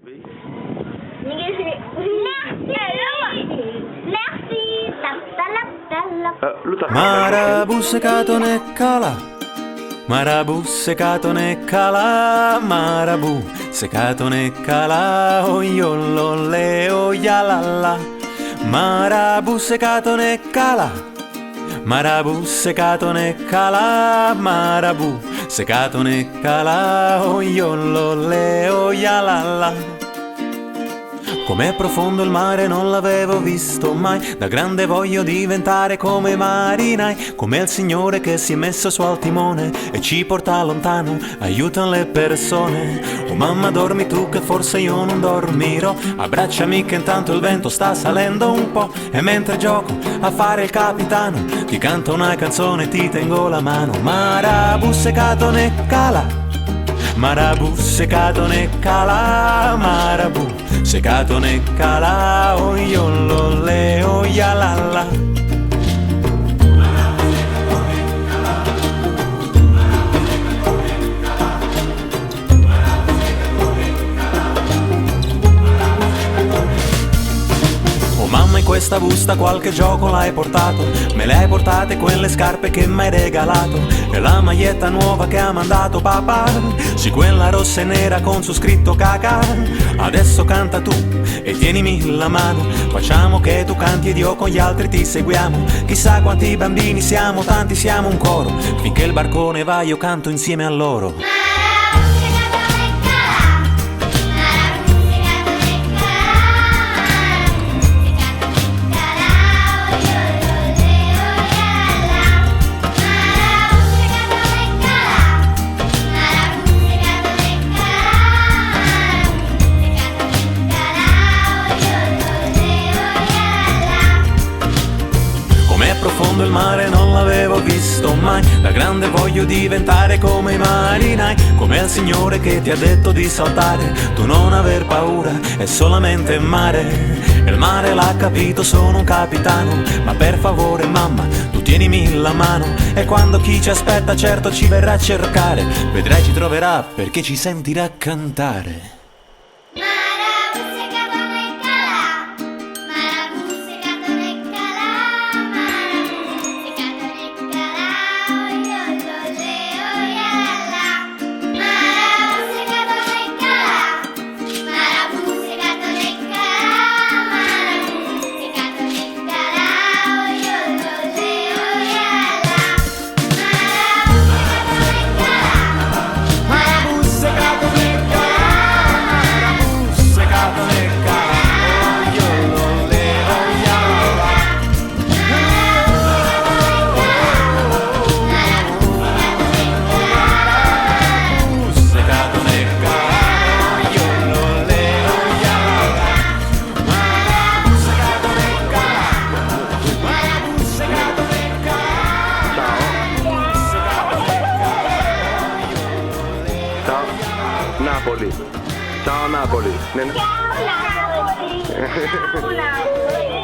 Oui. Merci. Marabu secato ne cala, Marabu secato ne cala, Marabu secato ne cala, oiolo le oialala. Marabu secato ne cala, Marabu secato ne cala, Marabu secato ne cala, oiolo le oialala. Com'è profondo il mare non l'avevo visto mai, da grande voglio diventare come i marinai, come il Signore che si è messo su al timone e ci porta lontano, aiuta le persone. Oh mamma dormi tu che forse io non dormirò, abbracciami che intanto il vento sta salendo un po', e mentre gioco a fare il capitano ti canto una canzone e ti tengo la mano. Marabu secato ne cala, Marabu secato ne cala, Marabu secato ne cala, oiolo le oialala. Mamma in questa busta qualche gioco l'hai portato, me le hai portate quelle scarpe che m'hai regalato e la maglietta nuova che ha mandato papà, sì quella rossa e nera con su scritto caca. Adesso canta tu e tienimi la mano, facciamo che tu canti ed io con gli altri ti seguiamo, chissà quanti bambini siamo, tanti siamo un coro, finché il barcone va io canto insieme a loro. Profondo il mare non l'avevo visto mai, da grande voglio diventare come i marinai, come il Signore che ti ha detto di saltare, tu non aver paura, è solamente mare, e il mare l'ha capito, sono un capitano, ma per favore mamma tu tienimi la mano, e quando chi ci aspetta certo ci verrà a cercare, vedrai ci troverà perché ci sentirà cantare. Napoli. Ciao Napoli. Ciao Napoli. Ciao Napoli.